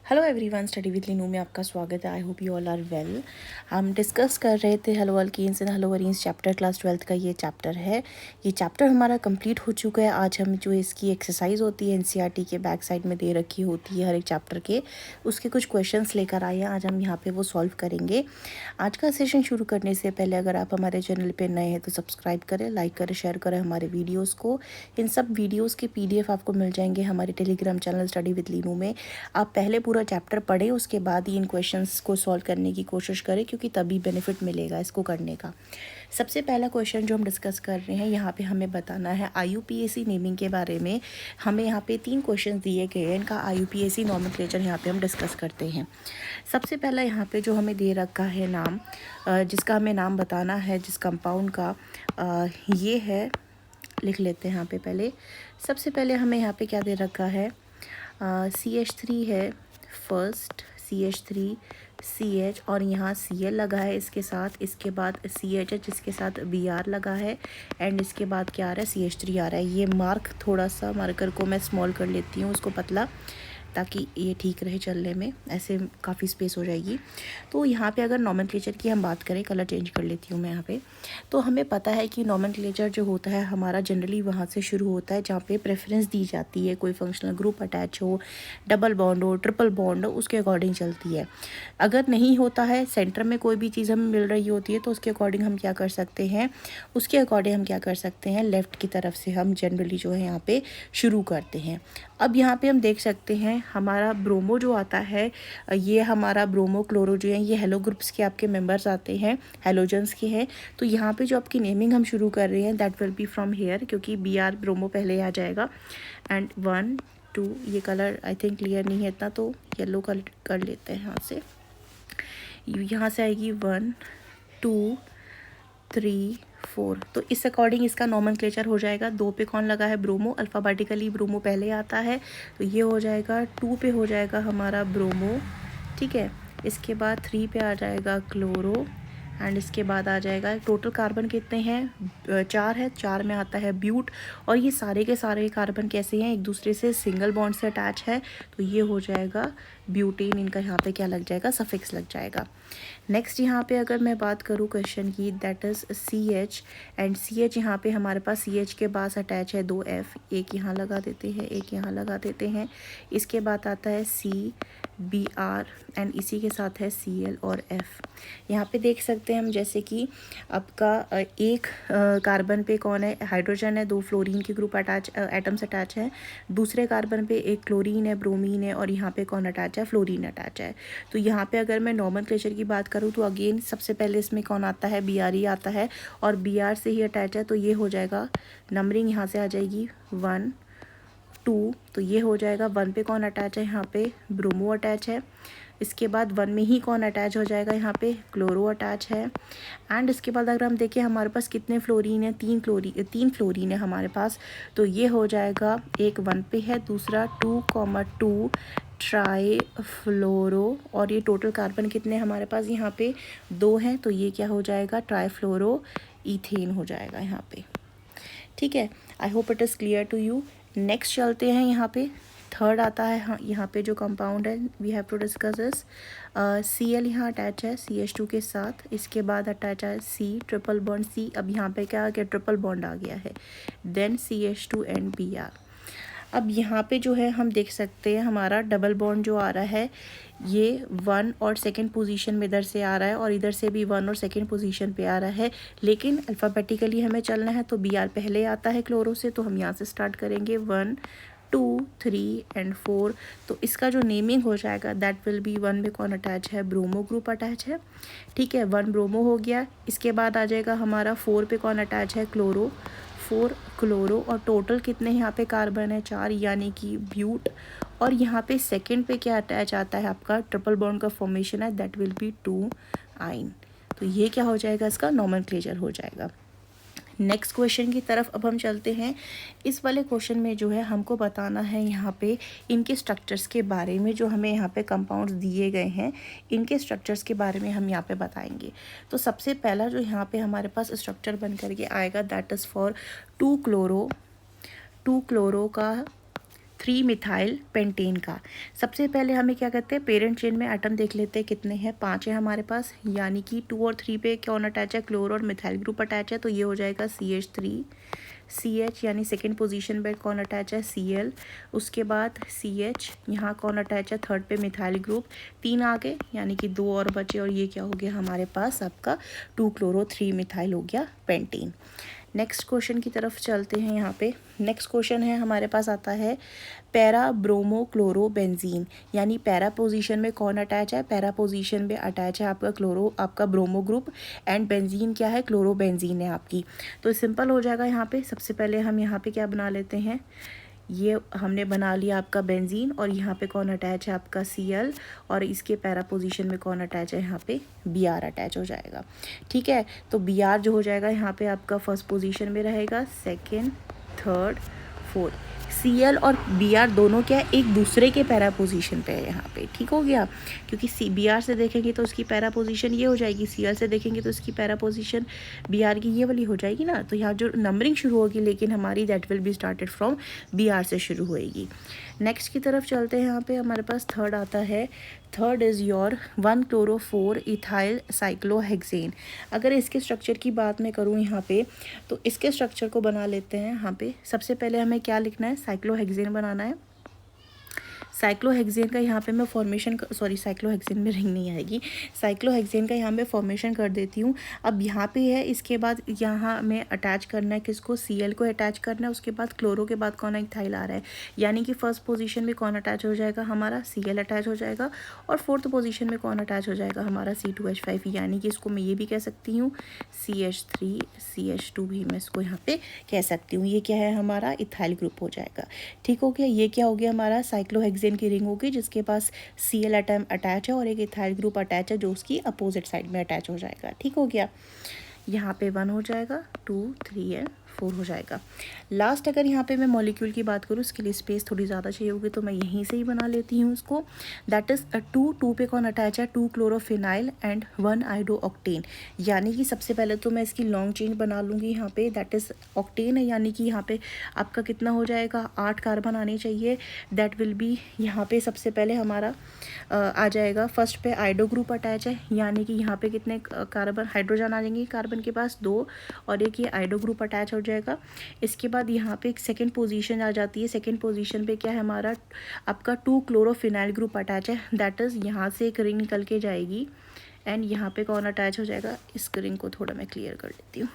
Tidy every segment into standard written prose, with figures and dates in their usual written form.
Hello everyone, study with Leenu में आपका स्वागत है। I hope you all are well. हम डिस्कस कर रहे थे halo alkanes and halo arenes chapter, class 12th का ये चैप्टर है। ये चैप्टर हमारा कंप्लीट हो चुका है। आज हम जो इसकी एक्सरसाइज होती है एनसीईआरटी के बैक साइड में दे रखी होती है हर एक चैप्टर के, उसके कुछ क्वेश्चंस लेकर आए हैं। आज हम यहाँ पे वो सॉल्व करेंगे। आज का सेशन शुरू करने से पहले अगर आप हमारे चैनल पर नए हैं तो सब्सक्राइब करें, लाइक करें, शेयर करें हमारे वीडियोज़ को। इन सब वीडियोज़ के PDF आपको मिल जाएंगे हमारे Telegram channel study with Leenu में। आप पहले पूरा चैप्टर पढ़ें, उसके बाद ही इन क्वेश्चंस को सॉल्व करने की कोशिश करें, क्योंकि तभी बेनिफिट मिलेगा इसको करने का। सबसे पहला क्वेश्चन जो हम डिस्कस कर रहे हैं, यहाँ पे हमें बताना है IUPAC नेमिंग के बारे में। हमें यहाँ पे 3 क्वेश्चन दिए गए हैं, इनका IUPAC नॉमेनक्लेचर यहाँ पे हम डिस्कस करते हैं। सबसे पहला यहाँ पे जो हमें दे रखा है नाम, जिसका हमें नाम बताना है, जिस कंपाउंड का ये है, लिख लेते हैं यहाँ पे। पहले सबसे पहले हमें यहाँ पे क्या दे रखा है, CH3 है फर्स्ट, CH3 CH और यहाँ Cl लगा है इसके साथ। इसके बाद CH है जिसके साथ Br लगा है, एंड इसके बाद क्या आ रहा है, CH3 आ रहा है। ये मार्क, थोड़ा सा मार्कर को मैं स्मॉल कर लेती हूँ, उसको पतला, ताकि ये ठीक रहे चलने में, ऐसे काफ़ी स्पेस हो जाएगी। तो यहाँ पे अगर नॉमेनक्लेचर की हम बात करें, कलर चेंज कर लेती हूँ मैं यहाँ पे, तो हमें पता है कि नॉमेनक्लेचर जो होता है हमारा जनरली वहाँ से शुरू होता है जहाँ पे प्रेफरेंस दी जाती है। कोई फंक्शनल ग्रुप अटैच हो, डबल बॉन्ड हो, ट्रिपल बॉन्ड हो, उसके अकॉर्डिंग चलती है। अगर नहीं होता है, सेंटर में कोई भी चीज़ हमें मिल रही होती है, तो उसके अकॉर्डिंग हम क्या कर सकते हैं, लेफ़्ट की तरफ से हम जनरली जो है यहाँ पे शुरू करते हैं। अब यहाँ पे हम देख सकते हैं हमारा ब्रोमो जो आता है, ये हमारा ब्रोमो क्लोरो जो है, ये हेलो ग्रुप्स के आपके मेंबर्स आते हैं, हेलोजन्स के हैं। तो यहाँ पे जो आपकी नेमिंग हम शुरू कर रहे हैं, that will be from here, क्योंकि Br ब्रोमो पहले आ जाएगा। एंड 1 2, ये कलर आई थिंक क्लियर नहीं है इतना, तो येलो कलर कर लेते हैं यहाँ से। यहाँ से आएगी 1 2 3 4। तो इस अकॉर्डिंग इसका नॉमेनक्लेचर हो जाएगा। 2 पे कौन लगा है, ब्रोमो, अल्फ़ाबेटिकली ब्रोमो पहले आता है, तो ये हो जाएगा। 2 पे हो जाएगा हमारा ब्रोमो, ठीक है। इसके बाद 3 पे आ जाएगा क्लोरो, एंड इसके बाद आ जाएगा, टोटल कार्बन कितने हैं, 4 है। 4 में आता है ब्यूट। और ये सारे के सारे कार्बन कैसे हैं, एक दूसरे से सिंगल बॉन्ड से अटैच है, तो ये हो जाएगा ब्यूटेन। इनका यहाँ पे क्या लग जाएगा, सफिक्स लग जाएगा। नेक्स्ट यहाँ पे अगर मैं बात करूँ क्वेश्चन की, that is CH, and CH यहाँ पे हमारे पास CH के पास अटैच है 2 F, एक यहाँ लगा देते हैं, एक यहाँ लगा देते हैं। इसके बाद आता है CBr, एंड इसी के साथ है Cl और F। यहाँ पे देख सकते हैं हम, जैसे कि आपका एक कार्बन पे कौन है, हाइड्रोजन है, 2 फ्लोरीन के ग्रुप अटैच, एटम्स अटैच हैं। दूसरे कार्बन पे एक क्लोरीन है, ब्रोमीन है, और यहाँ पे कौन अटैच है, फ्लोरीन अटैच है। तो यहाँ पे अगर मैं नॉमेनक्लेचर की बात करूँ तो अगेन सबसे पहले इसमें कौन आता है, Br ही आता है, और Br से ही अटैच है, तो ये हो जाएगा नंबरिंग यहाँ से आ जाएगी 1 2। तो ये हो जाएगा 1 पे कौन अटैच है, यहाँ पे ब्रोमो अटैच है। इसके बाद 1 में ही कौन अटैच हो जाएगा, यहाँ पे क्लोरो अटैच है। एंड इसके बाद अगर हम देखें हमारे पास कितने फ्लोरीन है, 3 फ्लोरीन है हमारे पास, तो ये हो जाएगा, एक 1 पे है, दूसरा 2,2 ट्राई फ्लोरो, और ये टोटल कार्बन कितने हमारे पास यहाँ पे 2 हैं, तो ये क्या हो जाएगा, ट्राई फ्लोरो इथेन हो जाएगा यहाँ पे, ठीक है। I hope it is clear to you. Next चलते हैं, यहाँ पे थर्ड आता है, हाँ, यहाँ पे जो कंपाउंड है वी हैव टू डिस्कस इस Cl यहाँ अटैच है CH2 के साथ। इसके बाद अटैच है C, ट्रिपल बॉन्ड C। अब यहाँ पे क्या आ गया, ट्रिपल बॉन्ड आ गया है, देन CH2 एंड Br। अब यहाँ पे जो है हम देख सकते हैं हमारा डबल बॉन्ड जो आ रहा है, ये 1 और सेकंड पोजीशन में इधर से आ रहा है, और इधर से भी 1 और सेकंड पोजीशन पे आ रहा है, लेकिन अल्फ़ाबेटिकली हमें चलना है, तो Br पहले आता है क्लोरो से, तो हम यहाँ से स्टार्ट करेंगे 1 2 3 एंड 4। तो इसका जो नेमिंग हो जाएगा, दैट विल बी 1 में कौन अटैच है, ब्रोमो ग्रुप अटैच है, ठीक है। 1 ब्रोमो हो गया। इसके बाद आ जाएगा हमारा 4 पे कौन अटैच है, क्लोरो, 4 क्लोरो, और टोटल कितने यहाँ पे कार्बन है, 4, यानी कि ब्यूट। और यहाँ पे सेकंड पे क्या अटैच आता है आपका, ट्रिपल बॉन्ड का फॉर्मेशन है, दैट विल बी 2 आइन। तो ये क्या हो जाएगा, इसका नॉमेनक्लेचर हो जाएगा। नेक्स्ट क्वेश्चन की तरफ अब हम चलते हैं। इस वाले क्वेश्चन में जो है हमको बताना है यहाँ पे इनके स्ट्रक्चर्स के बारे में, जो हमें यहाँ पे कंपाउंड्स दिए गए हैं, इनके स्ट्रक्चर्स के बारे में हम यहाँ पे बताएंगे। तो सबसे पहला जो यहाँ पे हमारे पास स्ट्रक्चर बन करके आएगा, दैट इज़ फॉर 2 क्लोरो का 3 मिथाइल पेंटेन का। सबसे पहले हमें क्या करते हैं, पेरेंट चेन में एटम देख लेते हैं कितने हैं, 5 है हमारे पास, यानी कि 2 और 3 पे कौन अटैच है, क्लोरो और मिथाइल ग्रुप अटैच है, तो ये हो जाएगा CH3। CH यानी सेकेंड पोजीशन पे कौन अटैच है, Cl। उसके बाद CH, यहाँ कौन अटैच है, थर्ड पे मिथाइल ग्रुप, 3 आ गए यानी कि 2 और बचे, और ये क्या हो गया हमारे पास आपका 2 क्लोरो 3 मिथाइल हो गया पेंटीन। नेक्स्ट क्वेश्चन की तरफ चलते हैं। यहाँ पे नेक्स्ट क्वेश्चन है हमारे पास आता है पैरा ब्रोमो क्लोरो बेंजीन, यानी पैरा पोजीशन में कौन अटैच है, पैरा पोजीशन में अटैच है आपका क्लोरो, आपका ब्रोमो ग्रुप, एंड बेंजीन क्या है, क्लोरो बेंजीन है आपकी। तो सिंपल हो जाएगा यहाँ पे। सबसे पहले हम यहाँ पे क्या बना लेते हैं, ये हमने बना लिया आपका बेंजीन, और यहाँ पे कौन अटैच है आपका Cl, और इसके पैरा पोजीशन में कौन अटैच है, यहाँ पे Br अटैच हो जाएगा। ठीक है, तो Br जो हो जाएगा यहाँ पे आपका फर्स्ट पोजीशन में रहेगा, सेकंड, थर्ड, फोर्थ। Cl और Br दोनों क्या है, एक दूसरे के पैरा पोजीशन पे है यहाँ पे। ठीक हो गया, क्योंकि Br से देखेंगे तो उसकी पैरा पोजीशन ये हो जाएगी, Cl से देखेंगे तो उसकी पैरा पोजीशन Br की ये वाली हो जाएगी ना। तो यहाँ जो नंबरिंग शुरू होगी लेकिन हमारी that will be started from Br से शुरू होएगी। नेक्स्ट की तरफ चलते हैं। यहाँ पे हमारे पास थर्ड आता है, third is your 1 chloro 4 ethyl cyclohexane. अगर इसके स्ट्रक्चर की बात मैं करूँ यहाँ पे, तो इसके स्ट्रक्चर को बना लेते हैं। यहाँ पे सबसे पहले हमें क्या लिखना है, साइक्लोहेक्सेन बनाना है। साइक्लोहेक्सेन का यहाँ पे मैं फॉर्मेशन, सॉरी साइक्लोहेक्सेन में रिंग नहीं आएगी, साइक्लोहेक्सेन का यहाँ पे फॉर्मेशन कर देती हूँ। अब यहाँ पे है, इसके बाद यहाँ में अटैच करना है किसको, Cl को अटैच करना है। उसके बाद क्लोरो के बाद कौन इथाइल आ रहा है, यानी कि फर्स्ट पोजीशन में कौन अटैच हो जाएगा, हमारा Cl अटैच हो जाएगा, और फोर्थ पोजीशन में कौन अटैच हो जाएगा, हमारा C2H5, यानी कि इसको मैं ये भी कह सकती हूँ CH3 CH2 भी मैं इसको यहाँ पे कह सकती हूँ। ये क्या है, हमारा इथाइल ग्रुप हो जाएगा। ठीक हो गया, ये क्या हो गया, हमारा साइक्लोहेक्सेन की रिंग होगी जिसके पास Cl एटम अटैच है और एक इथाइल ग्रुप अटैच है जो उसकी अपोजिट साइड में अटैच हो जाएगा। ठीक हो गया, यहाँ पे 1 हो जाएगा, 2 3 एंड 4 हो जाएगा। लास्ट अगर यहाँ पे मैं मॉलिक्यूल की बात करूँ, उसके लिए स्पेस थोड़ी ज़्यादा चाहिए होगी तो मैं यहीं से ही बना लेती हूँ उसको। दैट इज़ 2 पे कौन अटैच है, 2 क्लोरोफिनाइल एंड 1 आइडो ऑक्टेन। यानी कि सबसे पहले तो मैं इसकी लॉन्ग चेन बना लूँगी यहाँ पे, दैट इज़ ऑक्टेन है, यानी कि यहाँ पे आपका कितना हो जाएगा, 8 कार्बन आने चाहिए। दैट विल बी, यहाँ पे सबसे पहले हमारा आ जाएगा, फर्स्ट पे आइडो ग्रुप अटैच है, यानी कि यहाँ पे कितने कार्बन, हाइड्रोजन आ जाएंगे कार्बन के पास 2, और एक ये आइडो ग्रुप अटैच हो जाएगा। इसके बाद यहाँ पे एक सेकंड पोजीशन आ जाती है, सेकंड पोजीशन पे क्या है हमारा, आपका 2 क्लोरोफिनाइल ग्रुप अटैच है। दैट इज़ यहाँ से एक रिंग निकल के जाएगी, एंड यहाँ पे कौन अटैच हो जाएगा, इस रिंग को थोड़ा मैं क्लियर कर लेती हूँ।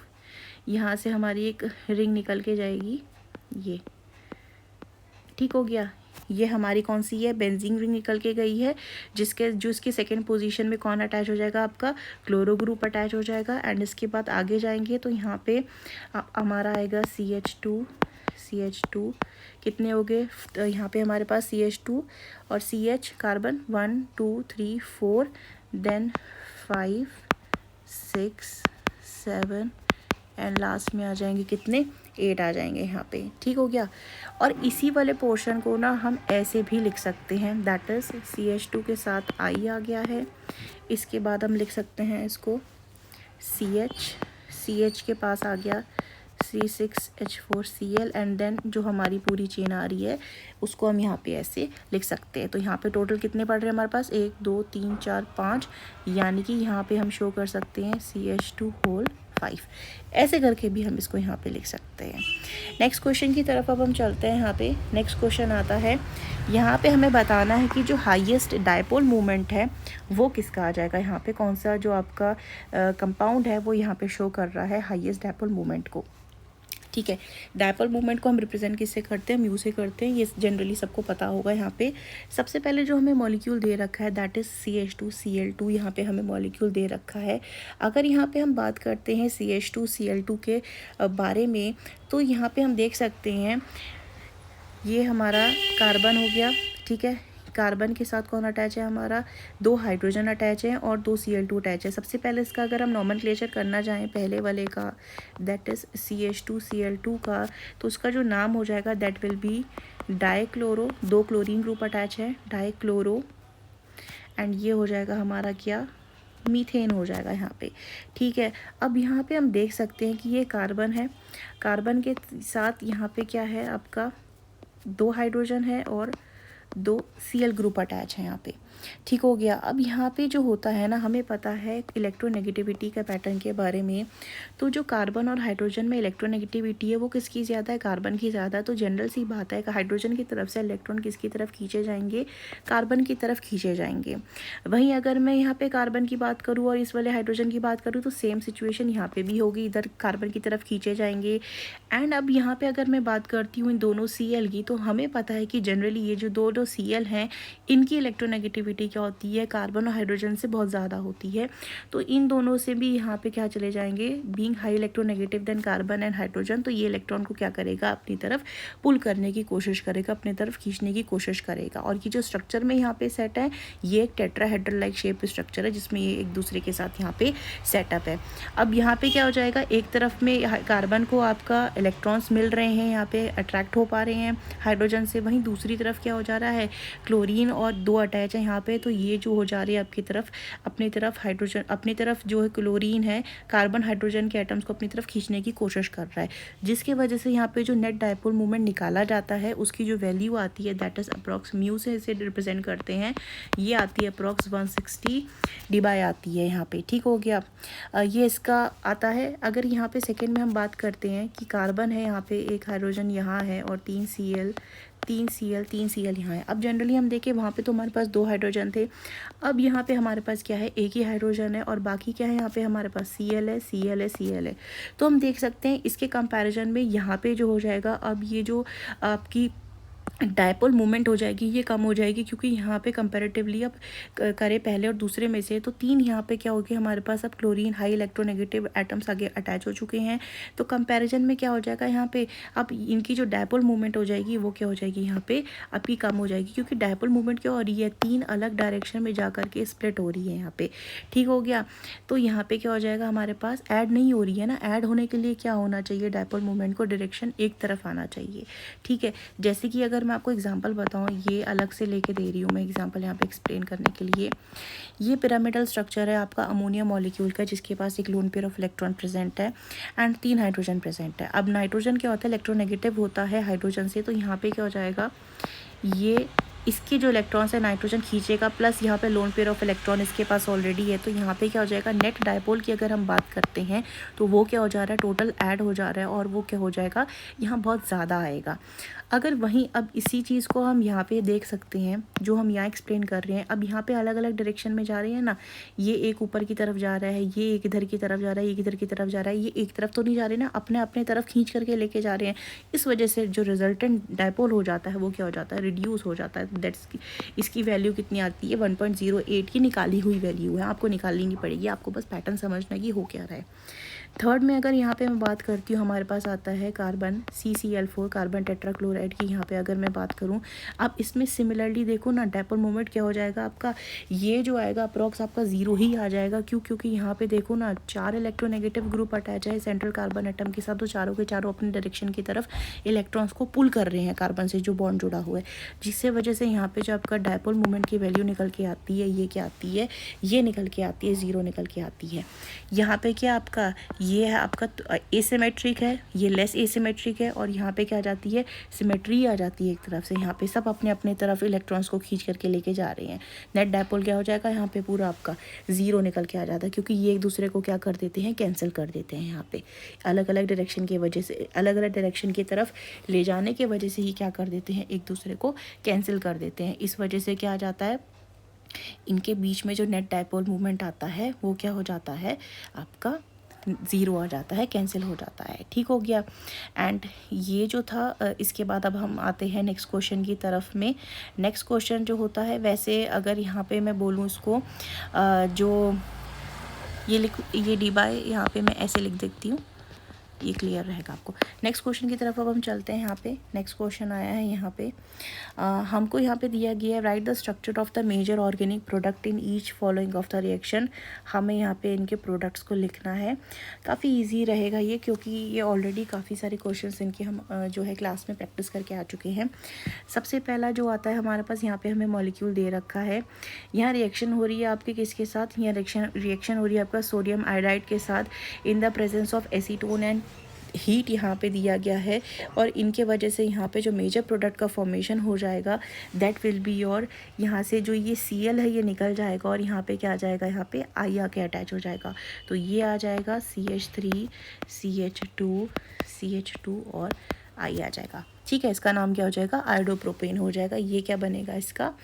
यहाँ से हमारी एक रिंग निकल के जाएगी, ये ठीक हो गया। ये हमारी कौन सी है, बेंजीन रिंग निकल के गई है, जो इसकी सेकेंड पोजीशन में कौन अटैच हो जाएगा, आपका क्लोरो ग्रुप अटैच हो जाएगा। एंड इसके बाद आगे जाएंगे तो यहाँ पे हमारा आएगा CH2 कितने हो गए, तो यहाँ पे हमारे पास CH2 और CH carbon 1 2 3 4, then 5 6 7 and last में आ जाएंगे कितने, 8 आ जाएंगे यहाँ पे। ठीक हो गया, और इसी वाले पोर्शन को ना हम ऐसे भी लिख सकते हैं, दैट इज़ CH2 के साथ I आ गया है। इसके बाद हम लिख सकते हैं इसको CH के पास आ गया C6H4Cl, एंड देन जो हमारी पूरी चेन आ रही है उसको हम यहाँ पे ऐसे लिख सकते हैं। तो यहाँ पे टोटल कितने पड़ रहे हैं हमारे पास, 1 2 3 4 5, यानी कि यहाँ पे हम शो कर सकते हैं CH2 ऐसे करके भी हम इसको यहाँ पे लिख सकते हैं। नेक्स्ट क्वेश्चन की तरफ अब हम चलते हैं। यहाँ पे नेक्स्ट क्वेश्चन आता है, यहाँ पे हमें बताना है कि जो हाईएस्ट डायपोल मोमेंट है वो किसका आ जाएगा। यहाँ पे कौन सा जो आपका कंपाउंड है वो यहाँ पे शो कर रहा है हाईएस्ट डायपोल मोमेंट को। ठीक है, डायपोल मूवमेंट को हम रिप्रेजेंट किससे करते हैं, म्यू से करते हैं, ये जनरली सबको पता होगा। यहाँ पे सबसे पहले जो हमें मॉलिक्यूल दे रखा है दैट इज़ CH2Cl2, यहाँ पे हमें मॉलिक्यूल दे रखा है। अगर यहाँ पे हम बात करते हैं CH2Cl2 के बारे में, तो यहाँ पे हम देख सकते हैं ये हमारा कार्बन हो गया। ठीक है, कार्बन के साथ कौन अटैच है, हमारा 2 हाइड्रोजन अटैच है और 2 Cl2 अटैच है। सबसे पहले इसका अगर हम नॉमेनक्लेचर करना चाहें पहले वाले का, दैट इज़ CH2Cl2 का, तो उसका जो नाम हो जाएगा that will be dichloro, 2 chlorine group attach है, डाइक्लोरो, एंड ये हो जाएगा हमारा क्या, मीथेन हो जाएगा यहाँ पे। ठीक है, अब यहाँ पे हम देख सकते हैं कि ये कार्बन है, कार्बन के साथ यहाँ पे क्या है आपका 2 हाइड्रोजन है और 2 Cl ग्रुप अटैच है यहाँ पे। ठीक हो गया। अब यहाँ पे जो होता है ना, हमें पता है इलेक्ट्रोनेगेटिविटी का पैटर्न के बारे में। तो जो कार्बन और हाइड्रोजन में इलेक्ट्रोनेगेटिविटी है वो किसकी ज़्यादा है, कार्बन की ज़्यादा है। तो जनरल सी बात है कि हाइड्रोजन की तरफ से इलेक्ट्रॉन किसकी तरफ खींचे जाएंगे, कार्बन की तरफ खींचे जाएंगे। वहीं अगर मैं यहाँ पे कार्बन की बात करूँ और इस वाले हाइड्रोजन की बात करूँ तो सेम सिचुएशन यहाँ पे भी होगी, इधर कार्बन की तरफ खींचे जाएंगे। एंड अब यहाँ पे अगर मैं बात करती हूँ इन दोनों Cl की, तो हमें पता है कि जनरली ये जो दो Cl हैं इनकी इलेक्ट्रोनेगेटिविटी क्या होती है, कार्बन और हाइड्रोजन से बहुत ज़्यादा होती है। तो इन दोनों से भी यहाँ पे क्या चले जाएंगे, being high electronegative than carbon and hydrogen, तो ये इलेक्ट्रॉन को क्या करेगा, अपनी तरफ पुल करने की कोशिश करेगा, अपनी तरफ खींचने की कोशिश करेगा। और ये जो स्ट्रक्चर में यहाँ पे सेट है ये एक टेट्राहेड्रल लाइक शेप स्ट्रक्चर है जिसमें ये एक दूसरे के साथ यहाँ पे सेटअप है। अब यहाँ पे क्या हो जाएगा, एक तरफ में कार्बन को आपका इलेक्ट्रॉन्स मिल रहे हैं, यहाँ पे अट्रैक्ट हो पा रहे हैं हाइड्रोजन से, वहीं दूसरी तरफ क्या हो जा रहा है, क्लोरीन और 2 अटैच है यहाँ पे। तो ये जो हो जा रही है आपकी तरफ, अपनी तरफ हाइड्रोजन, अपनी तरफ जो है क्लोरीन है कार्बन हाइड्रोजन के एटम्स को अपनी तरफ खींचने की कोशिश कर रहा है, जिसकी वजह से यहाँ पे जो नेट डायपोल मूवमेंट निकाला जाता है उसकी जो वैल्यू आती है दैट इज अप्रॉक्स म्यू से इसे रिप्रेजेंट करते हैं, ये आती है अप्रॉक्स 160 डिबाई आती है यहाँ पे। ठीक हो गया। ये इसका आता है। अगर यहाँ पे सेकेंड में हम बात करते हैं कि कार्बन है यहाँ पे, एक हाइड्रोजन यहाँ है और 3 Cl यहाँ है। अब जनरली हम देखें वहाँ पे तो हमारे पास 2 हाइड्रोजन थे, अब यहाँ पे हमारे पास क्या है, एक ही हाइड्रोजन है और बाकी क्या है, यहाँ पे हमारे पास Cl है। तो हम देख सकते हैं इसके कंपैरिजन में यहाँ पे जो हो जाएगा, अब ये जो आपकी डायपोल मूवमेंट हो जाएगी ये कम हो जाएगी, क्योंकि यहाँ पे कंपैरेटिवली अब करें पहले और दूसरे में से, तो 3 यहाँ पे क्या हो गया हमारे पास, अब क्लोरीन हाई इलेक्ट्रोनेगेटिव एटम्स आगे अटैच हो चुके हैं। तो कंपैरिजन में क्या हो जाएगा यहाँ पे, अब इनकी जो डायपोल मूवमेंट हो जाएगी वो क्या हो जाएगी यहाँ पे आपकी कम हो जाएगी, क्योंकि डायपोल मूवमेंट क्या हो रही है, 3 अलग डायरेक्शन में जा के स्प्लिट हो रही है यहाँ पे। ठीक हो गया। तो यहाँ पे क्या हो जाएगा, हमारे पास ऐड नहीं हो रही है ना, ऐड होने के लिए क्या होना चाहिए, डायपोल मूवमेंट को डायरेक्शन एक तरफ आना चाहिए। ठीक है। जैसे कि अगर मैं आपको एग्जांपल बताऊं, ये अलग से लेके दे रही हूँ मैं एग्जांपल यहाँ पे एक्सप्लेन करने के लिए। ये पिरामिडल स्ट्रक्चर है आपका अमोनिया मॉलिक्यूल का, जिसके पास एक lone pair of electron present है एंड 3 हाइड्रोजन प्रेजेंट है। अब नाइट्रोजन क्या होता है, इलेक्ट्रोनेगेटिव होता है हाइड्रोजन से, तो यहाँ पे क्या हो जाएगा, ये इसके जो इलेक्ट्रॉन्स है नाइट्रोजन खींचेगा, प्लस यहाँ पे लोन पेयर ऑफ इलेक्ट्रॉन इसके पास ऑलरेडी है। तो यहाँ पे क्या हो जाएगा, नेट डायपोल की अगर हम बात करते हैं तो वो क्या हो जा रहा है, टोटल ऐड हो जा रहा है और वो क्या हो जाएगा, यहाँ बहुत ज़्यादा आएगा। अगर वहीं अब इसी चीज़ को हम यहाँ पे देख सकते हैं जो हम यहाँ एक्सप्लेन कर रहे हैं, अब यहाँ पे अलग अलग डायरेक्शन में जा रहे हैं ना, ये एक ऊपर की तरफ जा रहा है, ये एक इधर की तरफ जा रहा है, ये इधर की तरफ जा रहा है, ये एक तरफ तो नहीं जा रहे ना, अपने अपने तरफ खींच करके लेके जा रहे हैं। इस वजह से जो रिजल्टेंट डायपोल हो जाता है वो क्या हो जाता है, रिड्यूस हो जाता है। दैट्स इसकी वैल्यू कितनी आती है, 1.08 की निकाली हुई वैल्यू है, आपको निकालनी नहीं पड़ेगी, आपको बस पैटर्न समझना कि हो क्या रहा है। थर्ड में अगर यहाँ पे मैं बात करती हूँ, हमारे पास आता है कार्बन CCl4 कार्बन टेट्राक्लोराइड की। यहाँ पे अगर मैं बात करूँ, अब इसमें सिमिलरली देखो ना, डायपोल मोमेंट क्या हो जाएगा आपका, ये जो आएगा अप्रॉक्स आपका 0 ही आ जाएगा। क्यों, क्योंकि यहाँ पे देखो ना 4 इलेक्ट्रोनेगेटिव ग्रुप अटैच है सेंट्रल कार्बन एटम के साथ, तो चारों के चारों अपने डायरेक्शन की तरफ इलेक्ट्रॉन्स को पुल कर रहे हैं कार्बन से जो बॉन्ड जुड़ा हुआ है, जिससे वजह से यहाँ पे जो आपका डायपोल मोमेंट की वैल्यू निकल के आती है, ये क्या आती है, ये निकल के आती है 0 निकल के आती है। यहाँ पे क्या आपका ये है आपका एसिमेट्रिक है, ये लेस एसिमेट्रिक है, और यहाँ पे क्या आ जाती है, सिमेट्री आ जाती है एक तरफ से। यहाँ पे सब अपने अपने तरफ इलेक्ट्रॉन्स को खींच करके लेके जा रहे हैं। नेट डायपोल क्या हो जाएगा, यहाँ पे पूरा आपका 0 निकल के आ जाता है, क्योंकि ये एक दूसरे को क्या कर देते हैं, कैंसिल कर देते हैं। यहाँ पे अलग अलग डायरेक्शन की वजह से, अलग अलग डायरेक्शन की तरफ ले जाने की वजह से ही क्या कर देते हैं, एक दूसरे को कैंसिल कर देते हैं। इस वजह से क्या आ जाता है, इनके बीच में जो नेट डायपोल मूवमेंट आता है वो क्या हो जाता है, आपका 0 आ जाता है, कैंसिल हो जाता है। ठीक हो गया। एंड ये जो था, इसके बाद अब हम आते हैं नेक्स्ट क्वेश्चन की तरफ में। नेक्स्ट क्वेश्चन जो होता है, वैसे अगर यहाँ पे मैं बोलूँ इसको, जो ये डी बाय यहाँ पे मैं ऐसे लिख देती हूँ, ये क्लियर रहेगा आपको। नेक्स्ट क्वेश्चन की तरफ अब हम चलते हैं। यहाँ पे नेक्स्ट क्वेश्चन आया है, यहाँ पे हमको यहाँ पे दिया गया है, write the structure of the major organic product in each following of the reaction. हमें यहाँ पे इनके प्रोडक्ट्स को लिखना है। काफ़ी ईजी रहेगा ये, क्योंकि ये ऑलरेडी काफ़ी सारे क्वेश्चन इनके हम जो है क्लास में प्रैक्टिस करके आ चुके हैं। सबसे पहला जो आता है हमारे पास, यहाँ पे हमें मॉलिक्यूल दे रखा है, यहाँ रिएक्शन हो रही है आपके किसके साथ, यहाँ रिएक्शन हो रही है आपका सोडियम आयोडाइड के साथ in the presence of acetone and heat यहाँ पे दिया गया है और इनके वजह से यहाँ पे जो मेजर प्रोडक्ट का फॉर्मेशन हो जाएगा दैट विल बी योर, यहाँ से जो ये Cl है ये निकल जाएगा और यहाँ पे क्या आ जाएगा, यहाँ पे I आके अटैच हो जाएगा। तो ये आ जाएगा CH3 CH2 CH2 और I आ जाएगा। ठीक है, इसका नाम क्या हो जाएगा, आयोडोप्रोपेन हो जाएगा। ये क्या बनेगा इसका,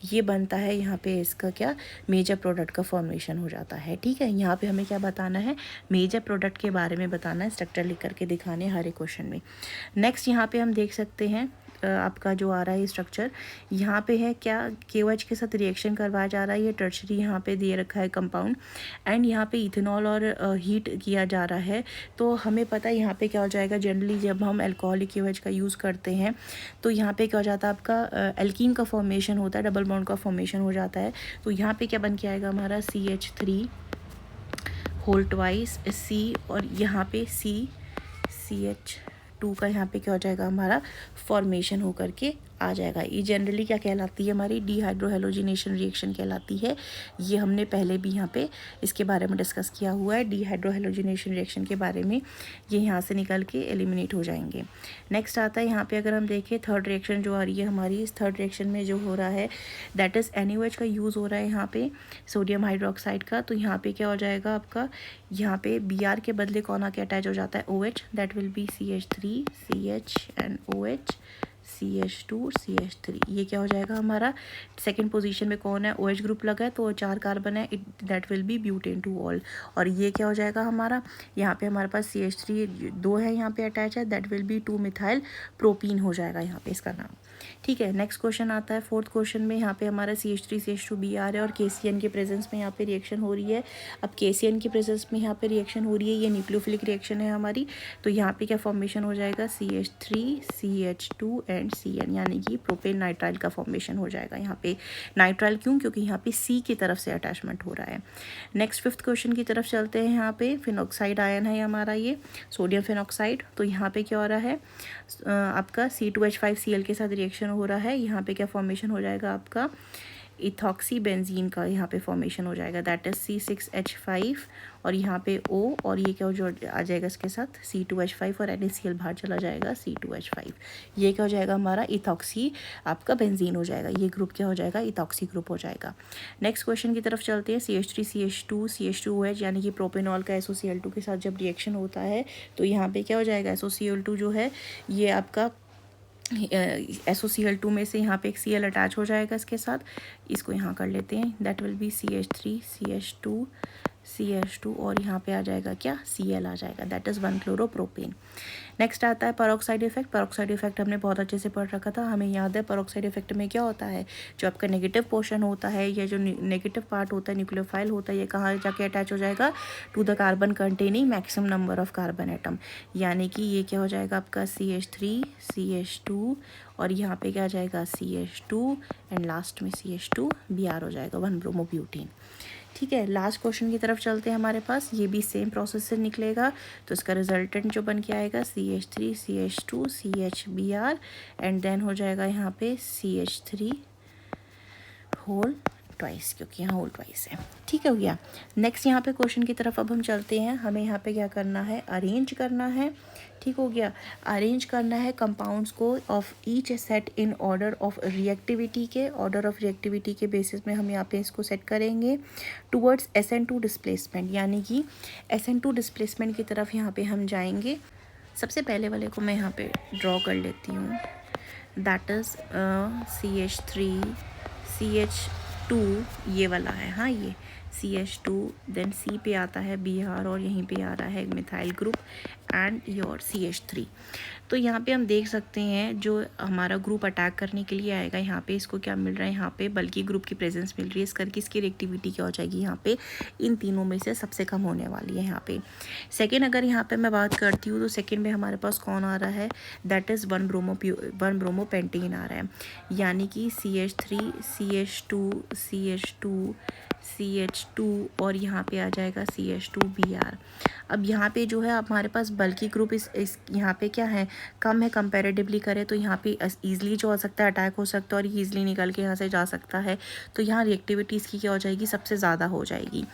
ये बनता है यहाँ पे इसका क्या, मेजर प्रोडक्ट का फॉर्मेशन हो जाता है। ठीक है, यहाँ पे हमें क्या बताना है, मेजर प्रोडक्ट के बारे में बताना है, स्ट्रक्चर लिख करके दिखाने हर एक क्वेश्चन में। नेक्स्ट यहाँ पे हम देख सकते हैं आपका जो आ रहा है स्ट्रक्चर, यहाँ पे है क्या, KOH के साथ रिएक्शन करवाया जा रहा है, ये टर्शरी यहाँ पे दे रखा है कंपाउंड, एंड यहाँ पे इथेनॉल और हीट किया जा रहा है। तो हमें पता है यहाँ पे क्या हो जाएगा, जनरली जब हम अल्कोहलिक KOH का यूज़ करते हैं तो यहाँ पे क्या हो जाता है, आपका एल्कीन का फॉर्मेशन होता है, डबल बॉन्ड का फॉर्मेशन हो जाता है। तो यहाँ पे क्या बन के आएगा हमारा CH3 होल ट्वाइस C, और यहाँ पे CH2 का यहाँ पे क्या हो जाएगा, हमारा फॉर्मेशन हो करके आ जाएगा। ये जनरली क्या कहलाती है, हमारी डिहाइड्रोहेलोजिनेशन रिएक्शन कहलाती है। ये हमने पहले भी यहाँ पे इसके बारे में डिस्कस किया हुआ है, डिहाइड्रोहेलोजिनेशन रिएक्शन के बारे में। ये यहाँ से निकल के एलिमिनेट हो जाएंगे। नेक्स्ट आता है यहाँ पे, अगर हम देखें थर्ड रिएक्शन जो आ रही है हमारी, इस थर्ड रिएक्शन में जो हो रहा है दैट इज़ NaOH का यूज़ हो रहा है यहाँ पे, सोडियम हाइड्रोक्साइड का। तो यहाँ पे क्या हो जाएगा आपका, यहाँ पे Br के बदले कौन आके अटैच हो जाता है, OH, that will be CH3 CH and OH CH2 CH3। ये क्या हो जाएगा हमारा, सेकंड पोजीशन में कौन है, OH ग्रुप लगा है तो 4 कार्बन है, that will be butane two all. और ये क्या हो जाएगा हमारा, यहाँ पे हमारे पास CH3 2 है यहाँ पे अटैच है, that will be 2 methyl propene हो जाएगा यहाँ पे इसका नाम। ठीक है, नेक्स्ट क्वेश्चन आता है फोर्थ क्वेश्चन में, यहाँ पे हमारा CH3 CH2 Br है और KCN के प्रेजेंस में यहाँ पे रिएक्शन हो रही है। अब KCN की प्रेजेंस में यहाँ पे रिएक्शन हो रही है, ये न्यूक्लियोफिलिक रिएक्शन है हमारी। तो यहाँ पे क्या फॉर्मेशन हो जाएगा, CH3 CH2 एंड CN, यानी कि प्रोपेन नाइट्राइल का फॉर्मेशन हो जाएगा। यहाँ पे नाइट्राइल क्यों, क्योंकि यहाँ पे C की तरफ से अटैचमेंट हो रहा है। नेक्स्ट फिफ्थ क्वेश्चन की तरफ चलते हैं। यहाँ पे फिनॉक्साइड आयन है हमारा, ये सोडियम फिनॉक्साइड। तो यहाँ पे क्या हो रहा है, आपका C2H5Cl के साथ रिएक्शन हो रहा है। यहाँ पे क्या फॉर्मेशन हो जाएगा, आपका इथॉक्सी बेंजीन का यहाँ पे फॉर्मेशन हो जाएगा, दैट इज C6H5 और यहाँ पे O, और ये क्या हो जो आ जाएगा इसके साथ C2H5 और NaCl बाहर चला जाएगा C2H5। ये क्या हो जाएगा हमारा, इथॉक्सी आपका बेंजीन हो जाएगा। ये ग्रुप क्या हो जाएगा, इथॉक्सी ग्रुप हो जाएगा। नेक्स्ट क्वेश्चन की तरफ चलते हैं। CH3 CH2 CH2OH, यानी कि प्रोपेनॉल का SOCl2 के साथ जब रिएक्शन होता है तो यहाँ पे क्या हो जाएगा, SOCl2 जो है ये आपका SOCl2 में से यहाँ पे एक Cl अटैच हो जाएगा इसके साथ, इसको यहाँ कर लेते हैं, that will be CH3 CH2 और यहाँ पे आ जाएगा क्या, Cl आ जाएगा, दैट इज़ 1-क्लोरोप्रोपेन। नेक्स्ट आता है परोक्साइड इफेक्ट। परोक्साइड इफेक्ट हमने बहुत अच्छे से पढ़ रखा था, हमें याद है परोक्साइड इफेक्ट में क्या होता है, जो आपका नेगेटिव पोर्शन होता है या जो नेगेटिव पार्ट होता है, न्यूक्लियोफाइल होता है, ये कहाँ जाके अटैच हो जाएगा, to the carbon containing maximum number of carbon atom, यानी कि ये क्या हो जाएगा आपका CH3 CH2 और यहाँ पे क्या आ जाएगा CH2 एंड लास्ट में CH2 Br हो जाएगा, 1-ब्रोमोब्यूटेन। ठीक है, लास्ट क्वेश्चन की तरफ चलते हैं हमारे पास, ये भी सेम प्रोसेस से निकलेगा। तो इसका रिजल्टेंट जो बन के आएगा CH3 CH2 CHBr and then हो जाएगा यहाँ पे CH3 होल ट्वाइस, क्योंकि यहाँ होल ट्वाइस है। ठीक है, हो गया। नेक्स्ट यहाँ पे क्वेश्चन की तरफ अब हम चलते हैं। हमें यहाँ पे क्या करना है, अरेंज करना है। ठीक हो गया, अरेंज करना है कंपाउंड्स को of each set in order of reactivity के, ऑर्डर ऑफ रिएक्टिविटी के बेसिस में हम यहाँ पे इसको सेट करेंगे टूवर्ड्स SN2 डिस्प्लेसमेंट, यानी कि SN2 डिस्प्लेसमेंट की तरफ यहाँ पे हम जाएंगे। सबसे पहले वाले को मैं यहाँ पे ड्रॉ कर लेती हूँ, दैट इज़ CH3 CH2 ये वाला है, हाँ ये CH2, देन C पे आता है Br और यहीं पे आ रहा है methyl group and your CH3। तो यहाँ पे हम देख सकते हैं जो हमारा ग्रुप अटैक करने के लिए आएगा, यहाँ पे इसको क्या मिल रहा है, यहाँ पे बल्कि ग्रुप की प्रेजेंस मिल रही है, इस करके इसकी रिएक्टिविटी क्या हो जाएगी, यहाँ पे इन तीनों में से सबसे कम होने वाली है। यहाँ पे सेकेंड अगर यहाँ पे मैं बात करती हूँ तो सेकेंड में हमारे पास कौन आ रहा है, दैट इज़ 1-ब्रोमोपेंटेन आ रहा है, यानी कि CH3 CH2 CH2 CH2 और यहाँ पे आ जाएगा CH2Br। अब यहाँ पे जो है हमारे पास बल्कि ग्रुप इस यहाँ पे क्या है, कम है कंपैरेटिवली करें तो यहाँ पे ईजिली जो हो सकता है अटैक हो सकता है और ईजिली निकल के यहाँ से जा सकता है। तो यहाँ रिएक्टिविटी इसकी क्या हो जाएगी, सबसे ज़्यादा हो जाएगी।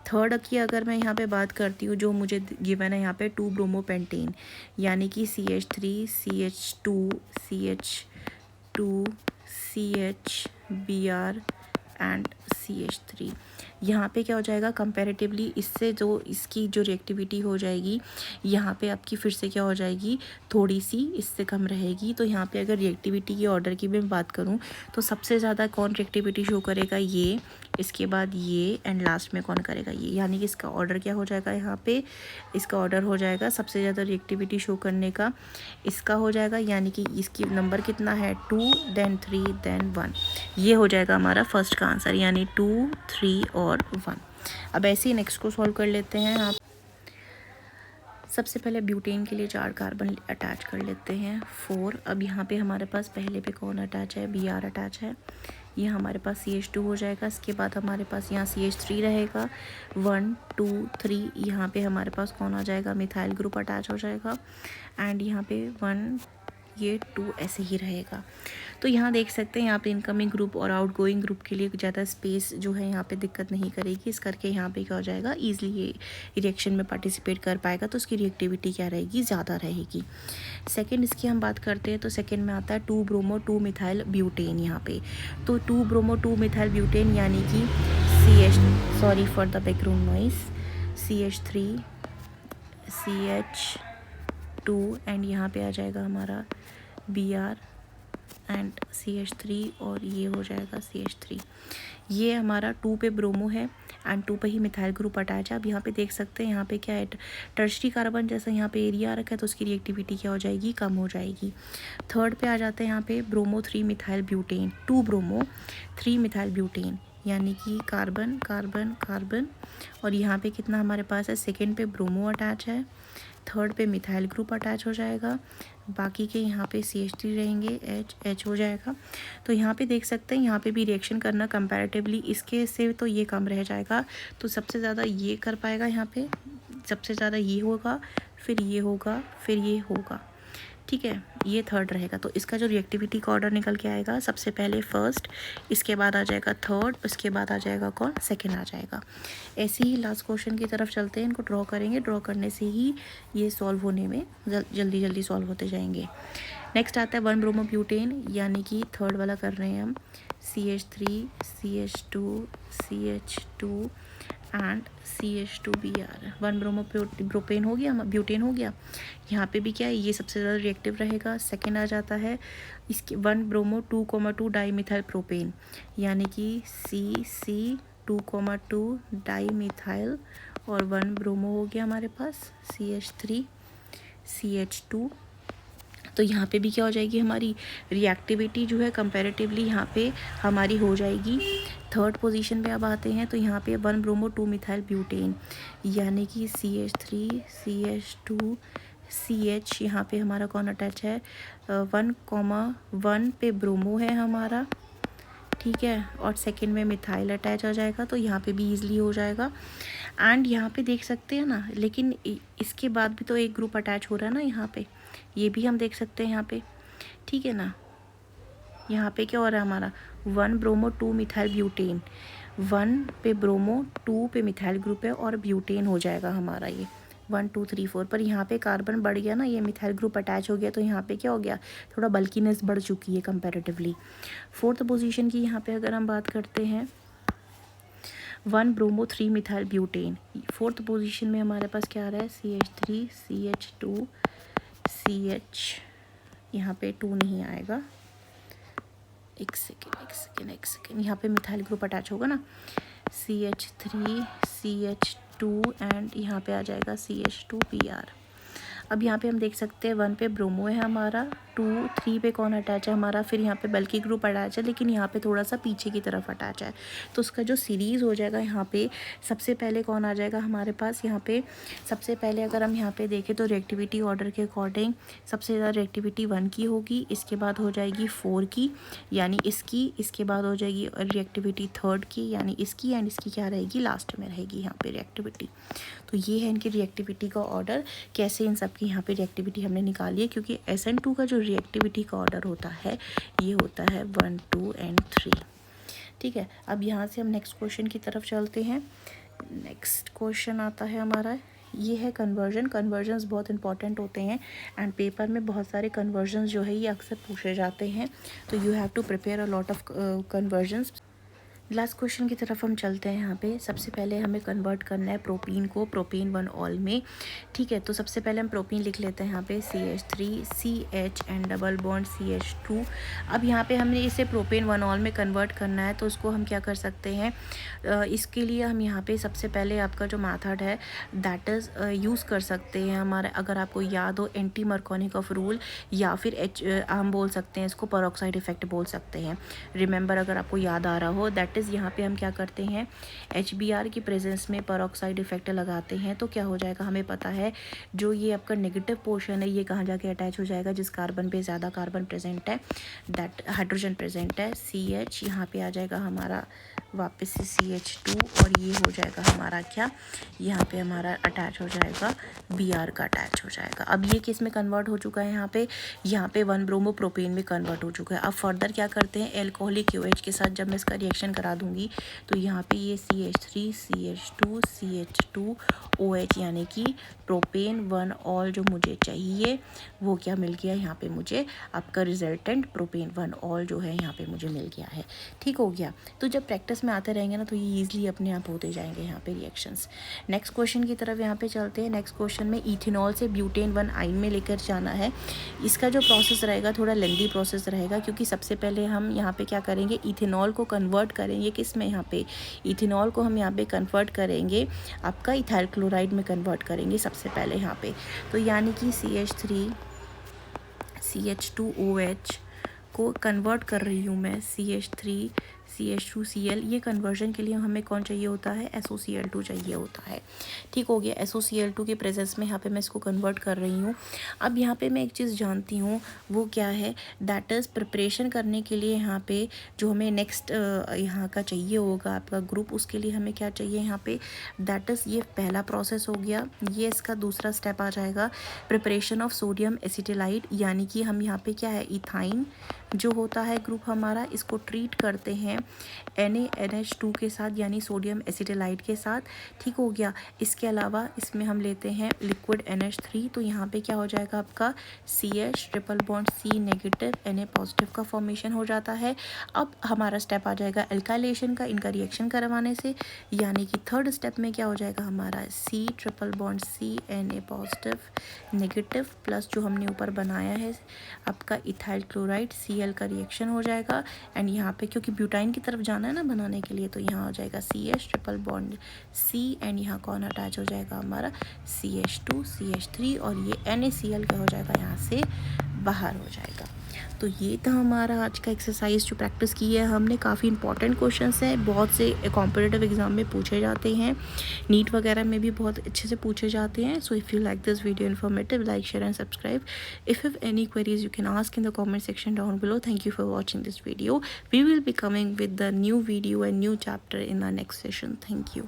थर्ड की अगर मैं यहाँ पे बात करती हूँ जो मुझे गिवन है यहाँ पे 2-ब्रोमोपेंटेन, यानी कि CH3 CH2 CH2 CHBr and CH3। यहाँ पे क्या हो जाएगा कंपैरेटिवली इससे जो इसकी जो रिएक्टिविटी हो जाएगी यहाँ पे आपकी फिर से क्या हो जाएगी, थोड़ी सी इससे कम रहेगी। तो यहाँ पे अगर रिएक्टिविटी की ऑर्डर की मैं बात करूँ तो सबसे ज़्यादा कौन रिएक्टिविटी शो करेगा, ये, इसके बाद ये एंड लास्ट में कौन करेगा, ये। यानी कि इसका ऑर्डर क्या हो जाएगा, यहाँ पे इसका ऑर्डर हो जाएगा सबसे ज़्यादा रिएक्टिविटी शो करने का इसका हो जाएगा, यानी कि इसकी नंबर कितना है 2 then 3 then 1। ये हो जाएगा हमारा फर्स्ट का आंसर, यानी 2 3 और 1। अब ऐसे ही नेक्स्ट को सॉल्व कर लेते हैं। आप सबसे पहले ब्यूटेन के लिए 4 कार्बन अटैच कर लेते हैं 4। अब यहाँ पे हमारे पास पहले पे कौन अटैच है, Br अटैच है। ये हमारे पास CH2 हो जाएगा। इसके बाद हमारे पास यहाँ CH3 रहेगा 1 2 3। यहाँ पे हमारे पास कौन आ जाएगा, मिथाइल ग्रुप अटैच हो जाएगा एंड यहाँ पे 1 ये 2 ऐसे ही रहेगा। तो यहाँ देख सकते हैं यहाँ पे इनकमिंग ग्रुप और आउटगोइंग ग्रुप के लिए ज़्यादा स्पेस जो है यहाँ पे दिक्कत नहीं करेगी। इस करके यहाँ पे क्या हो जाएगा, ईजिली ये रिएक्शन में पार्टिसिपेट कर पाएगा। तो उसकी रिएक्टिविटी क्या रहेगी, ज़्यादा रहेगी। सेकेंड इसकी हम बात करते हैं तो सेकेंड में आता है 2-ब्रोमो-2-मिथाइल ब्यूटेन। यहाँ पे तो 2-ब्रोमो-2-मिथाइल ब्यूटेन यानी कि sorry for the background noise, CH3 CH2 and यहाँ पे आ जाएगा हमारा Br एंड CH3 और ये हो जाएगा CH3। ये हमारा 2 पे ब्रोमो है एंड 2 पे ही मिथाइल ग्रुप अटैच है। अब यहाँ पे देख सकते हैं यहाँ पे क्या है, टर्शरी कार्बन जैसा यहाँ पे एरिया रखा है तो उसकी रिएक्टिविटी क्या हो जाएगी, कम हो जाएगी। थर्ड पे आ जाते हैं यहाँ पे bromo 3 methyl butane, 2 bromo 3 methyl butane, यानी कि कार्बन कार्बन कार्बन। और यहाँ पे कितना हमारे पास है, सेकेंड पे ब्रोमो अटैच है, थर्ड पे मिथाइल ग्रुप अटैच हो जाएगा, बाकी के यहाँ पे CH3 रहेंगे, H हो जाएगा। तो यहाँ पे देख सकते हैं यहाँ पे भी रिएक्शन करना कंपैरेटिवली इसके से तो ये कम रह जाएगा। तो सबसे ज़्यादा ये कर पाएगा, यहाँ पे सबसे ज़्यादा ये होगा, फिर ये होगा, फिर ये होगा, ठीक है। ये थर्ड रहेगा। तो इसका जो रिएक्टिविटी का ऑर्डर निकल के आएगा, सबसे पहले फर्स्ट, इसके बाद आ जाएगा थर्ड, उसके बाद आ जाएगा कौन, सेकंड आ जाएगा। ऐसे ही लास्ट क्वेश्चन की तरफ चलते हैं, इनको ड्रॉ करेंगे। ड्रॉ करने से ही ये सॉल्व होने में जल्दी जल्दी सॉल्व होते जाएंगे। नेक्स्ट आता है 1-ब्रोमो-ब्यूटेन, यानी कि थर्ड वाला कर रहे हैं हम, CH3 CH2 CH2 and CH2Br। 1-ब्रोमो-प्रोपेन हो गया, ब्यूटेन हो गया। यहाँ पे भी क्या है, ये सबसे ज़्यादा रिएक्टिव रहेगा। सेकेंड आ जाता है इसके 1-ब्रोमो-2,2 डाईमिथाइल प्रोपेन, यानी कि CC2,2 डाईमिथाइल और 1 ब्रोमो हो गया हमारे पास CH3 CH2। तो यहाँ पे भी क्या हो जाएगी, हमारी रिएक्टिविटी जो है कंपैरेटिवली यहाँ पे हमारी हो जाएगी। थर्ड पोजीशन पे अब आते हैं तो यहाँ पे 1-ब्रोमो-2-मिथाइल ब्यूटेन, यानी कि CH3 CH2 CH। यहाँ पे हमारा कौन अटैच है, 1,1 पे ब्रोमो है हमारा, ठीक है, और सेकंड में मिथाइल अटैच आ जाएगा। तो यहाँ पे भी ईजिली हो जाएगा। एंड यहाँ पे देख सकते हैं ना, लेकिन इसके बाद भी तो एक ग्रुप अटैच हो रहा है ना यहाँ पे, ये भी हम देख सकते हैं यहाँ पे, ठीक है ना। यहाँ पे क्या हो रहा है हमारा 1-ब्रोमो-2-मिथाइल ब्यूटेन, 1 पे ब्रोमो 2 पे मिथाइल ग्रुप है और ब्यूटेन हो जाएगा हमारा ये 1 2 3 4। पर यहाँ पे कार्बन बढ़ गया ना, ये मिथाइल ग्रुप अटैच हो गया, तो यहाँ पे क्या हो गया, थोड़ा बल्कीनेस बढ़ चुकी है कंपैरेटिवली। फोर्थ पोजीशन की यहाँ पे अगर हम बात करते हैं 1-ब्रोमो-3-मिथाइल ब्यूटेन, फोर्थ पोजीशन में हमारे पास क्या आ रहा है, CH3 CH2 CH। यहाँ पे 2 नहीं आएगा, एक सेकेंड, यहाँ पे मिथाइल ग्रुप अटैच होगा ना, CH3 CH2 एंड यहाँ पे आ जाएगा CH2Br। अब यहाँ पे हम देख सकते हैं 1 पे ब्रोमो है हमारा, 2 3 पे कौन अटैच है हमारा, फिर यहाँ पे बल्कि ग्रुप अटैच है, लेकिन यहाँ पे थोड़ा सा पीछे की तरफ अटैच है। तो उसका जो सीरीज़ हो जाएगा यहाँ पे सबसे पहले कौन आ जाएगा हमारे पास, यहाँ पे सबसे पहले अगर हम यहाँ पे देखें तो रिएक्टिविटी ऑर्डर के अकॉर्डिंग सबसे ज़्यादा रिएक्टिविटी 1 की होगी, इसके बाद हो जाएगी 4 की यानी इसकी, इसके बाद हो जाएगी रिएक्टिविटी 3rd की यानी इसकी, एंड इसकी क्या रहेगी, लास्ट में रहेगी यहाँ पे रिएक्टिविटी। तो ये है इनकी रिएक्टिविटी का ऑर्डर, कैसे इन सब की यहाँ पे रिएक्टिविटी हमने निकाली है, क्योंकि SN2 का जो रिएक्टिविटी का ऑर्डर होता है ये होता है 1 2 एंड 3। ठीक है, अब यहाँ से हम नेक्स्ट क्वेश्चन की तरफ चलते हैं। नेक्स्ट क्वेश्चन आता है हमारा, ये है कन्वर्जन। कन्वर्जन्स बहुत इंपॉर्टेंट होते हैं एंड पेपर में बहुत सारे कन्वर्जन्स जो है ये अक्सर पूछे जाते हैं, तो you have to prepare a lot of conversions. Last question की तरफ हम चलते हैं। यहाँ पे सबसे पहले हमें कन्वर्ट करना है प्रोपीन को प्रोपेन 1 ऑल में। ठीक है, तो सबसे पहले हम प्रोपीन लिख लेते हैं यहाँ पे CH3 CH and double bond CH2। अब यहाँ पे हमने इसे प्रोपेन 1 ऑल में कन्वर्ट करना है, तो उसको हम क्या कर सकते हैं, इसके लिए हम यहाँ पे सबसे पहले आपका जो मेथड है दैट इज़ यूज़ कर सकते हैं हमारा, अगर आपको याद हो एंटी मर्कोनिकॉफ रूल, या फिर हम बोल सकते हैं इसको पेरोक्साइड इफेक्ट बोल सकते हैं। रिमेंबर, अगर आपको याद आ रहा हो, दैट यहाँ पे हम क्या करते हैं HBr की प्रेजेंस में पेरोक्साइड इफेक्ट लगाते हैं, तो क्या हो जाएगा हमें पता है, जो ये आपका नेगेटिव पोर्शन है ये कहाँ जाके अटैच हो जाएगा, जिस कार्बन पे ज़्यादा कार्बन प्रेजेंट है, दैट हाइड्रोजन प्रेजेंट है CH, यहाँ पे आ जाएगा हमारा वापस से CH2, और ये हो जाएगा हमारा क्या, यहाँ पे हमारा अटैच हो जाएगा Br का अटैच हो जाएगा। अब ये किस में कन्वर्ट हो चुका है, यहाँ पे 1 ब्रोमो प्रोपेन में कन्वर्ट हो चुका है। अब फर्दर क्या करते हैं, एल्कोहलिक OH के साथ जब मैं इसका रिएक्शन करा दूंगी तो यहाँ पे ये CH3 CH2 CH2 OH यानी कि प्रोपेन 1 ऑल जो मुझे चाहिए वो क्या मिल गया, यहाँ पे मुझे आपका रिजल्टेंट प्रोपेन 1 ऑल जो है यहाँ पे मुझे मिल गया है। ठीक हो गया, तो जब प्रैक्टिस में आते रहेंगे ना तो ये ईजिली अपने आप होते जाएंगे यहाँ पे रिएक्शंस। नेक्स्ट क्वेश्चन की तरफ यहाँ पे चलते हैं। नेक्स्ट क्वेश्चन में इथेनॉल से ब्यूटेन 1 आइन में लेकर जाना है। इसका जो प्रोसेस रहेगा थोड़ा लेंदी प्रोसेस रहेगा, क्योंकि सबसे पहले हम यहाँ पे क्या करेंगे, इथेनॉल को कन्वर्ट करेंगे किस में, यहाँ पे इथेनॉल को हम यहाँ पे कन्वर्ट करेंगे आपका इथाइल क्लोराइड में कन्वर्ट करेंगे सबसे पहले यहाँ पे। तो यानी कि CH3 CH2OH को कन्वर्ट कर रही हूँ मैं CH3 CH2Cl। ये कन्वर्जन के लिए हमें कौन चाहिए होता है, SOCl2 चाहिए होता है। ठीक हो गया, SOCl2 के प्रेजेंस में यहाँ पे मैं इसको कन्वर्ट कर रही हूँ। अब यहाँ पे मैं एक चीज़ जानती हूँ, वो क्या है, दैट इज़ प्रिपरेशन करने के लिए यहाँ पे जो हमें नेक्स्ट यहाँ का चाहिए होगा आपका ग्रुप, उसके लिए हमें क्या चाहिए यहाँ पे, दैट इज़ ये पहला प्रोसेस हो गया। ये इसका दूसरा स्टेप आ जाएगा प्रिपरेशन ऑफ सोडियम एसिटिलाइड, यानी कि हम यहाँ पे क्या है, इथाइन जो होता है ग्रुप हमारा, इसको ट्रीट करते हैं NaNH2 के साथ यानी सोडियम एसिटिलाइड के साथ। ठीक हो गया, इसके अलावा इसमें हम लेते हैं लिक्विड NH3, तो यहाँ पे क्या हो जाएगा आपका CH triple bond C negative Na positive का फॉर्मेशन हो जाता है। अब हमारा स्टेप आ जाएगा एल्काइलेशन का, इनका रिएक्शन करवाने से, यानी कि 3rd स्टेप में क्या हो जाएगा हमारा C triple bond C Na positive negative plus जो हमने ऊपर बनाया है आपका इथाइल क्लोराइड Cl का रिएक्शन हो जाएगा। एंड यहाँ पे क्योंकि ब्यूटाइन की तरफ जाना है ना बनाने के लिए, तो यहाँ हो जाएगा CH triple bond C and यहाँ कौन अटैच हो जाएगा हमारा CH2 CH3, और ये NaCl क्या हो जाएगा यहाँ से बाहर हो जाएगा। तो ये था हमारा आज का एक्सरसाइज जो प्रैक्टिस की है हमने। काफ़ी इंपॉर्टेंट क्वेश्चंस हैं, बहुत से कॉम्पिटिटिव एग्जाम में पूछे जाते हैं, नीट वगैरह में भी बहुत अच्छे से पूछे जाते हैं। So if you like this video informative, like share and subscribe. If you have any queries you can ask in the comment section down below. Thank you for watching this video. We will be coming with the new video and new chapter in the next session. Thank you.